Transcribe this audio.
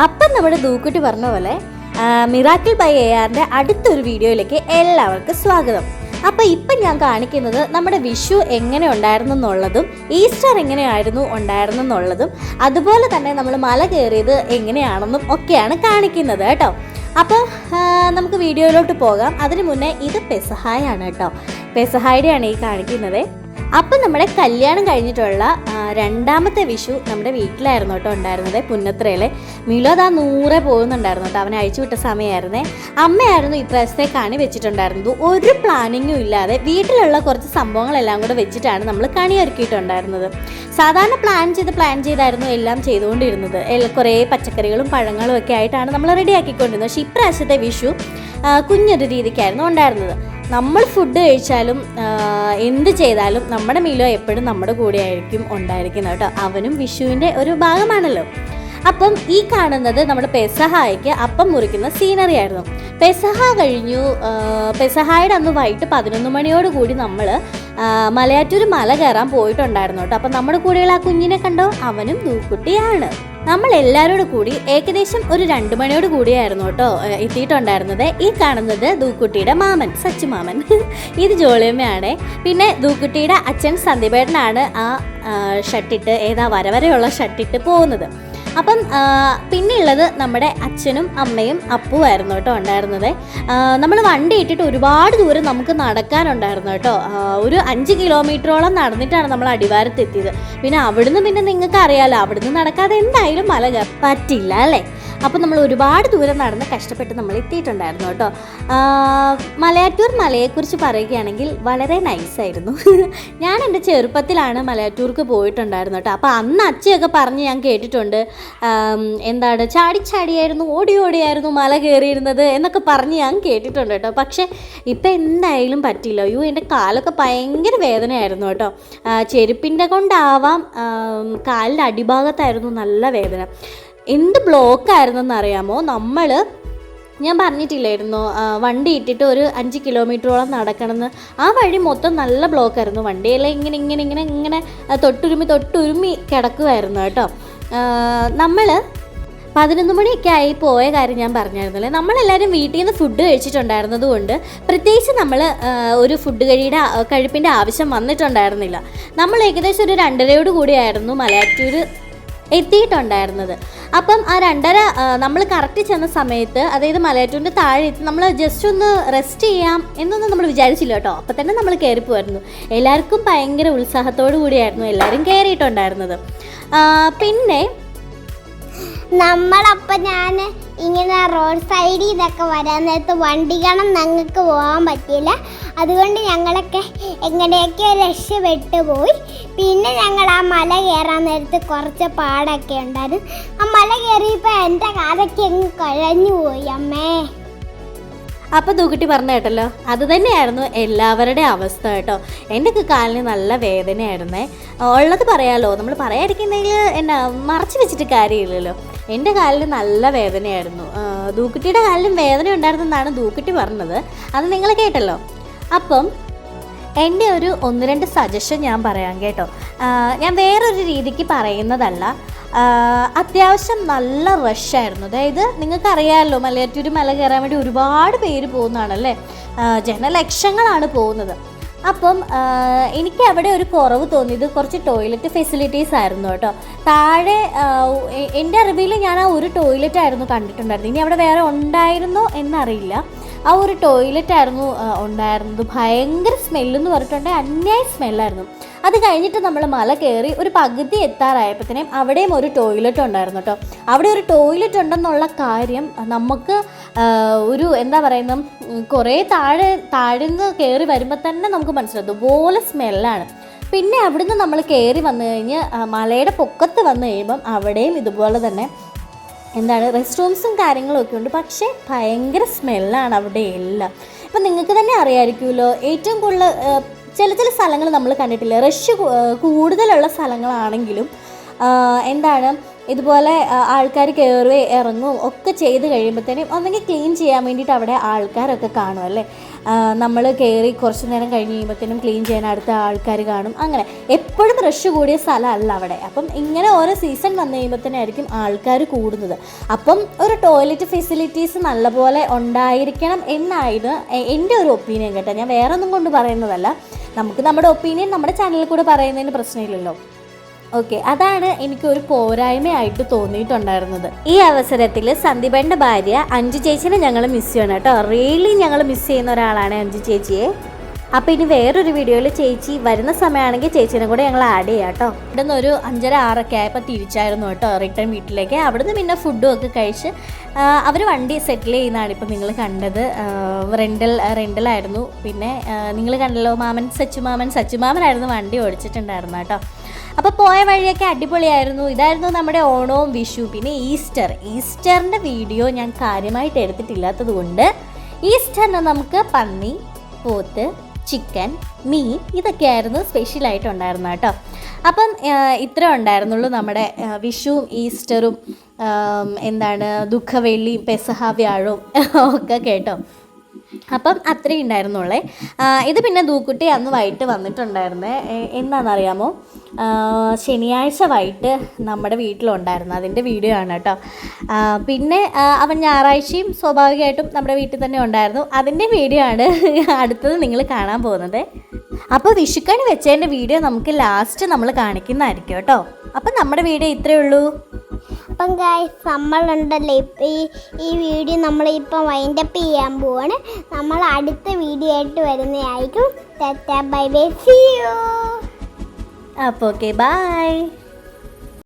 അപ്പം നമ്മുടെ ദൂക്കുട്ടി പറഞ്ഞ പോലെ മിറാക്കിൾ ബൈ ARന്റെ അടുത്തൊരു വീഡിയോയിലേക്ക് എല്ലാവർക്കും സ്വാഗതം. അപ്പോൾ ഇപ്പം ഞാൻ കാണിക്കുന്നത് നമ്മുടെ വിഷു എങ്ങനെ ഉണ്ടായിരുന്നു എന്നുള്ളതും ഈസ്റ്റർ എങ്ങനെയായിരുന്നു ഉണ്ടായിരുന്നെന്നുള്ളതും അതുപോലെ തന്നെ നമ്മൾ മല കയറിയത് എങ്ങനെയാണെന്നും ഒക്കെയാണ് കാണിക്കുന്നത് കേട്ടോ. അപ്പോൾ നമുക്ക് വീഡിയോയിലോട്ട് പോകാം. അതിനു മുന്നേ ഇത് പെസഹായാണ് കേട്ടോ. പെസഹായുടെയാണ് ഈ കാണിക്കുന്നത്. അപ്പം നമ്മുടെ കല്യാണം കഴിഞ്ഞിട്ടുള്ള രണ്ടാമത്തെ വിഷു നമ്മുടെ വീട്ടിലായിരുന്നു കേട്ടോ ഉണ്ടായിരുന്നത്, പുന്നത്രയിൽ. മിലോദ് 100 പോകുന്നുണ്ടായിരുന്നു കേട്ടോ. അവനെ അഴിച്ചു വിട്ട സമയമായിരുന്നേ. അമ്മയായിരുന്നു ഇപ്രാവശ്യത്തെ കണി വെച്ചിട്ടുണ്ടായിരുന്നത്. ഒരു പ്ലാനിങ്ങും ഇല്ലാതെ വീട്ടിലുള്ള കുറച്ച് സംഭവങ്ങളെല്ലാം കൂടെ വെച്ചിട്ടാണ് നമ്മൾ കണി ഒരുക്കിയിട്ടുണ്ടായിരുന്നത്. സാധാരണ പ്ലാൻ ചെയ്തായിരുന്നു എല്ലാം ചെയ്തുകൊണ്ടിരുന്നത്. കുറേ പച്ചക്കറികളും പഴങ്ങളും ഒക്കെ ആയിട്ടാണ് നമ്മൾ റെഡിയാക്കിക്കൊണ്ടിരുന്നത്. പക്ഷേ ഇപ്രാവശ്യത്തെ വിഷു കുഞ്ഞൊരു രീതിക്കായിരുന്നു ഉണ്ടായിരുന്നത്. നമ്മൾ ഫുഡ് കഴിച്ചാലും എന്ത് ചെയ്താലും നമ്മുടെ മീലോ എപ്പോഴും നമ്മുടെ കൂടെ ആയിരിക്കും ഉണ്ടായിരിക്കുന്നത് കേട്ടോ. അവനും വിഷുവിൻ്റെ ഒരു ഭാഗമാണല്ലോ. അപ്പം ഈ കാണുന്നത് നമ്മുടെ പെസഹായ്ക്ക് അപ്പം മുറിക്കുന്ന സീനറി ആയിരുന്നു. പെസഹ കഴിഞ്ഞു. പെസഹായുടെ അന്ന് വൈകിട്ട് 11 മണിയോടുകൂടി നമ്മൾ മലയാറ്റൂർ മല കയറാൻ പോയിട്ടുണ്ടായിരുന്നു കേട്ടോ. അപ്പം നമ്മുടെ കൂടെയുള്ള ആ കുഞ്ഞിനെ കണ്ടോ, അവനും ദൂക്കുട്ടിയാണ്. നമ്മൾ എല്ലാവരോടും കൂടി ഏകദേശം ഒരു 2 മണിയോട് കൂടിയായിരുന്നു കേട്ടോ എത്തിയിട്ടുണ്ടായിരുന്നത്. ഈ കാണുന്നത് ദൂക്കുട്ടിയുടെ മാമൻ, സച്ചു മാമൻ. ഇത് ജോളിയമ്മയാണ്. പിന്നെ ദൂക്കുട്ടിയുടെ അച്ഛൻ സന്ദീപേട്ടനാണ് ആ ഷർട്ടിട്ട്, വരവരെയുള്ള ഷർട്ടിട്ട് പോകുന്നത്. അപ്പം പിന്നെയുള്ളത് നമ്മുടെ അച്ഛനും അമ്മയും അപ്പുവായിരുന്നു കേട്ടോ ഉണ്ടായിരുന്നത്. നമ്മൾ വണ്ടി ഇട്ടിട്ട് ഒരുപാട് ദൂരം നമുക്ക് നടക്കാനുണ്ടായിരുന്നു കേട്ടോ. ഒരു 5 കിലോമീറ്ററോളം നടന്നിട്ടാണ് നമ്മൾ അടിവാരത്തെത്തിയത്. പിന്നെ അവിടുന്ന് നിങ്ങൾക്ക് അറിയാമല്ലോ, അവിടുന്ന് നടക്കാതെ എന്തായാലും മല പറ്റില്ല അല്ലേ. അപ്പം നമ്മൾ ഒരുപാട് ദൂരം നടന്ന് കഷ്ടപ്പെട്ട് നമ്മൾ എത്തിയിട്ടുണ്ടായിരുന്നു കേട്ടോ. മലയാറ്റൂർ മലയെക്കുറിച്ച് പറയുകയാണെങ്കിൽ വളരെ നൈസായിരുന്നു. ഞാൻ എൻ്റെ ചെറുപ്പത്തിലാണ് മലയാറ്റൂർക്ക് പോയിട്ടുണ്ടായിരുന്നു കേട്ടോ. അപ്പോൾ അന്ന് അച്ഛയൊക്കെ പറഞ്ഞ് ഞാൻ കേട്ടിട്ടുണ്ട്, ചാടിയായിരുന്നു, ഓടിയായിരുന്നു മല കയറിയിരുന്നത് എന്നൊക്കെ പറഞ്ഞ് ഞാൻ കേട്ടിട്ടുണ്ട് കേട്ടോ. പക്ഷേ ഇപ്പം എന്തായാലും പറ്റില്ല. അയ്യോ, എൻ്റെ കാലൊക്കെ ഭയങ്കര വേദനയായിരുന്നു കേട്ടോ. ചെരുപ്പിൻ്റെ കൊണ്ടാവാം, കാലിൻ്റെ അടിഭാഗത്തായിരുന്നു നല്ല വേദന. എന്ത് ബ്ലോക്കായിരുന്നെന്ന് അറിയാമോ? ഞാൻ പറഞ്ഞിട്ടില്ലായിരുന്നു വണ്ടി ഇട്ടിട്ട് ഒരു 5 കിലോമീറ്ററോളം നടക്കണമെന്ന്. ആ വഴി മൊത്തം നല്ല ബ്ലോക്കായിരുന്നു. വണ്ടിയെല്ലാം ഇങ്ങനെ തൊട്ടുരുമി കിടക്കുമായിരുന്നു കേട്ടോ. നമ്മൾ 11 മണിയൊക്കെ ആയി പോയ കാര്യം ഞാൻ പറഞ്ഞായിരുന്നല്ലേ. നമ്മളെല്ലാവരും വീട്ടിൽ നിന്ന് ഫുഡ് കഴിച്ചിട്ടുണ്ടായിരുന്നത് കൊണ്ട് പ്രത്യേകിച്ച് നമ്മൾ ഒരു ഫുഡ് കഴിപ്പിൻ്റെ ആവശ്യം വന്നിട്ടുണ്ടായിരുന്നില്ല. നമ്മൾ ഏകദേശം ഒരു 2:30 കൂടിയായിരുന്നു മലയാറ്റൂർ എത്തിയിട്ടുണ്ടായിരുന്നത്. അപ്പം ആ 2:30 നമ്മൾ കറക്റ്റ് ചെന്ന സമയത്ത്, അതായത് മലയാറ്റൂരിൻ്റെ താഴെ എത്തി നമ്മൾ ജസ്റ്റ് ഒന്ന് റെസ്റ്റ് ചെയ്യാം എന്നൊന്നും നമ്മൾ വിചാരിച്ചില്ല കേട്ടോ. അപ്പം തന്നെ നമ്മൾ കയറിപ്പോയിരുന്നു. എല്ലാവർക്കും ഭയങ്കര ഉത്സാഹത്തോടു കൂടിയായിരുന്നു എല്ലാവരും കയറിയിട്ടുണ്ടായിരുന്നത്. പിന്നെ നമ്മളപ്പം ഞാൻ ഇങ്ങനെ റോഡ് സൈഡിൽ ഇതൊക്കെ വരാൻ നേരത്ത് വണ്ടി കാണാൻ ഞങ്ങൾക്ക് പോകാൻ പറ്റിയില്ല. അതുകൊണ്ട് ഞങ്ങളൊക്കെ എങ്ങനെയൊക്കെ രക്ഷപ്പെട്ടു പോയി. പിന്നെ ഞങ്ങൾ ആ മല കയറാൻ നേരത്ത് കുറച്ച് പാടൊക്കെ ഉണ്ടായിരുന്നു. ആ മല കയറിയപ്പോൾ എൻ്റെ കാലൊക്കെ അങ്ങ് കുഴഞ്ഞു പോയി അമ്മേ. അപ്പോൾ ദൂക്കുട്ടി പറഞ്ഞ കേട്ടല്ലോ, അത് തന്നെയായിരുന്നു എല്ലാവരുടെ അവസ്ഥ കേട്ടോ. എൻ്റെയൊക്കെ കാലിന് നല്ല വേദനയായിരുന്നേ. ഉള്ളത് പറയാമല്ലോ, നമ്മൾ പറയാതിരിക്കുന്നെങ്കിൽ മറച്ചു വെച്ചിട്ട് കാര്യമില്ലല്ലോ. എൻ്റെ കാലിന് നല്ല വേദനയായിരുന്നു. ദൂക്കുട്ടിയുടെ കാലിലും വേദന ഉണ്ടായിരുന്നെന്നാണ് ദൂക്കുട്ടി പറഞ്ഞത്. അത് നിങ്ങൾ കേട്ടല്ലോ. അപ്പം എൻ്റെ ഒരു 1-2 സജഷൻ ഞാൻ പറയാം കേട്ടോ. ഞാൻ വേറൊരു രീതിക്ക് പറയുന്നതല്ല. അത്യാവശ്യം നല്ല റഷായിരുന്നു. അതായത് നിങ്ങൾക്കറിയാമല്ലോ, മലയാറ്റൂർ മല കയറാൻ വേണ്ടി ഒരുപാട് പേര് പോകുന്നതാണല്ലേ. ജനലക്ഷങ്ങളാണ് പോകുന്നത്. അപ്പം എനിക്ക് അവിടെ ഒരു കുറവ് തോന്നിയത് കുറച്ച് ടോയ്ലറ്റ് ഫെസിലിറ്റീസ് ആയിരുന്നു കേട്ടോ. താഴെ എൻ്റെ അറിവിൽ ഞാൻ ആ ഒരു ടോയ്ലറ്റ് ആയിരുന്നു കണ്ടിട്ടുണ്ടായിരുന്നത്. ഇനി അവിടെ വേറെ ഉണ്ടായിരുന്നോ എന്നറിയില്ല. ആ ഒരു ടോയ്ലറ്റ് ആയിരുന്നു ഉണ്ടായിരുന്നത്. ഭയങ്കര സ്മെല്ലെന്ന് പറഞ്ഞിട്ടുണ്ടെങ്കിൽ അന്യായ സ്മെല്ലായിരുന്നു. അത് കഴിഞ്ഞിട്ട് നമ്മൾ മല കയറി ഒരു പകുതി എത്താറായപ്പോഴത്തേനും അവിടെയും ഒരു ടോയ്ലറ്റ് ഉണ്ടായിരുന്നു കേട്ടോ. അവിടെ ഒരു ടോയ്ലറ്റ് ഉണ്ടെന്നുള്ള കാര്യം നമുക്ക് ഒരു കുറേ താഴ്ന്ന് കയറി വരുമ്പോൾ തന്നെ നമുക്ക് മനസ്സിലാവും. അതുപോലെ സ്മെല്ലാണ്. പിന്നെ അവിടുന്ന് നമ്മൾ കയറി വന്നു കഴിഞ്ഞ് മലയുടെ പൊക്കത്ത് വന്നു കഴിയുമ്പം അവിടെയും ഇതുപോലെ തന്നെ റെസ്റ്റ് റൂംസും കാര്യങ്ങളും ഒക്കെ ഉണ്ട്. പക്ഷേ ഭയങ്കര സ്മെല്ലാണ് അവിടെ എല്ലാം. അപ്പം നിങ്ങൾക്ക് തന്നെ അറിയാമായിരിക്കുമല്ലോ, ഏറ്റവും കൂടുതൽ ചില സ്ഥലങ്ങൾ നമ്മൾ കണ്ടിട്ടില്ല. റഷ് കൂടുതലുള്ള സ്ഥലങ്ങളാണെങ്കിലും ഇതുപോലെ ആൾക്കാർ കയറുകയും ഇറങ്ങും ഒക്കെ ചെയ്ത് കഴിയുമ്പോഴത്തേനും ഒന്നെങ്കിൽ ക്ലീൻ ചെയ്യാൻ വേണ്ടിയിട്ട് അവിടെ ആൾക്കാരൊക്കെ കാണും അല്ലേ. നമ്മൾ കയറി കുറച്ച് നേരം കഴിഞ്ഞ് കഴിയുമ്പോഴത്തേനും ക്ലീൻ ചെയ്യാൻ അടുത്ത ആൾക്കാർ കാണും. അങ്ങനെ എപ്പോഴും റഷ് കൂടിയ സ്ഥലമല്ല അവിടെ. അപ്പം ഇങ്ങനെ ഓരോ സീസൺ വന്നു കഴിയുമ്പോഴത്തേനായിരിക്കും ആൾക്കാർ കൂടുന്നത്. അപ്പം ഒരു ടോയ്ലറ്റ് ഫെസിലിറ്റീസ് നല്ലപോലെ ഉണ്ടായിരിക്കണം എന്നായിരുന്നു എൻ്റെ ഒരു ഒപ്പീനിയൻ കേട്ടോ. ഞാൻ വേറെ ഒന്നും കൊണ്ട് പറയുന്നതല്ല, നമുക്ക് നമ്മുടെ ഒപ്പീനിയൻ നമ്മുടെ ചാനലിൽ കൂടെ പറയുന്നതിന് പ്രശ്നമില്ലല്ലോ. ഓക്കെ, അതാണ് എനിക്കൊരു പോരായ്മയായിട്ട് തോന്നിയിട്ടുണ്ടായിരുന്നത്. ഈ അവസരത്തിൽ സന്ദീപേൻ്റെ ഭാര്യ അഞ്ജു ചേച്ചിനെ ഞങ്ങൾ മിസ് ചെയ്യണം കേട്ടോ. റിയലി ഞങ്ങൾ മിസ് ചെയ്യുന്ന ഒരാളാണ് അഞ്ജു ചേച്ചിയെ. അപ്പോൾ ഇനി വേറൊരു വീഡിയോയിൽ ചേച്ചി വരുന്ന സമയമാണെങ്കിൽ ചേച്ചീനെ കൂടെ ഞങ്ങൾ ആഡ് ചെയ്യാം കേട്ടോ. ഇവിടെ നിന്ന് ഒരു 5:30-6 ആയപ്പോൾ തിരിച്ചായിരുന്നു കേട്ടോ റിട്ടേൺ വീട്ടിലേക്ക്. അവിടുന്ന് പിന്നെ ഫുഡും ഒക്കെ കഴിച്ച് അവർ വണ്ടി സെറ്റിൽ ചെയ്യുന്നതാണ് ഇപ്പോൾ നിങ്ങൾ കണ്ടത്. റെൻ്റലായിരുന്നു. പിന്നെ നിങ്ങൾ കണ്ടല്ലോ സച്ചുമാമനായിരുന്നു വണ്ടി ഓടിച്ചിട്ടുണ്ടായിരുന്നു കേട്ടോ. അപ്പോൾ പോയ വഴിയൊക്കെ അടിപൊളിയായിരുന്നു. ഇതായിരുന്നു നമ്മുടെ ഓണവും വിഷു. പിന്നെ ഈസ്റ്ററിൻ്റെ വീഡിയോ ഞാൻ കാര്യമായിട്ട് എടുത്തിട്ടില്ലാത്തത് കൊണ്ട് ഈസ്റ്ററിന് നമുക്ക് പന്നി, പോത്ത്, ചിക്കൻ, മീൻ ഇതൊക്കെയായിരുന്നു സ്പെഷ്യലായിട്ടുണ്ടായിരുന്നു കേട്ടോ. അപ്പം ഇത്ര ഉണ്ടായിരുന്നുള്ളൂ നമ്മുടെ വിഷുവും ഈസ്റ്ററും ദുഃഖവെള്ളിയും പെസഹ വ്യാഴവും ഒക്കെ കേട്ടോ. അപ്പം അത്രയും ഉണ്ടായിരുന്നുള്ളേ. ഇത് പിന്നെ ദൂക്കുട്ടി അന്ന് വൈകിട്ട് വന്നിട്ടുണ്ടായിരുന്നേ. എന്താണെന്നറിയാമോ, ശനിയാഴ്ച വൈകിട്ട് നമ്മുടെ വീട്ടിലുണ്ടായിരുന്നു. അതിൻ്റെ വീഡിയോ ആണ് കേട്ടോ. പിന്നെ അവൻ ഞായറാഴ്ചയും സ്വാഭാവികമായിട്ടും നമ്മുടെ വീട്ടിൽ തന്നെ ഉണ്ടായിരുന്നു. അതിൻ്റെ വീഡിയോ ആണ് അടുത്തത് നിങ്ങൾ കാണാൻ പോകുന്നത്. അപ്പോൾ വിഷുക്കണി വെച്ചതിൻ്റെ വീഡിയോ നമുക്ക് ലാസ്റ്റ് നമ്മൾ കാണിക്കുന്നതായിരിക്കും കേട്ടോ. അപ്പം നമ്മുടെ വീഡിയോ ഇത്രയേ ഉള്ളൂ. അപ്പം ഗൈസ്, നമ്മളുണ്ടല്ലോ ഈ വീഡിയോ നമ്മളിപ്പം വൈൻഡപ്പ് ചെയ്യാൻ പോവാണ്. നമ്മൾ അടുത്ത വീഡിയോ ആയിട്ട് വരുന്നതായിരിക്കും. Bye bye, see you. അപ്പോൾ ഓക്കെ, ബൈ.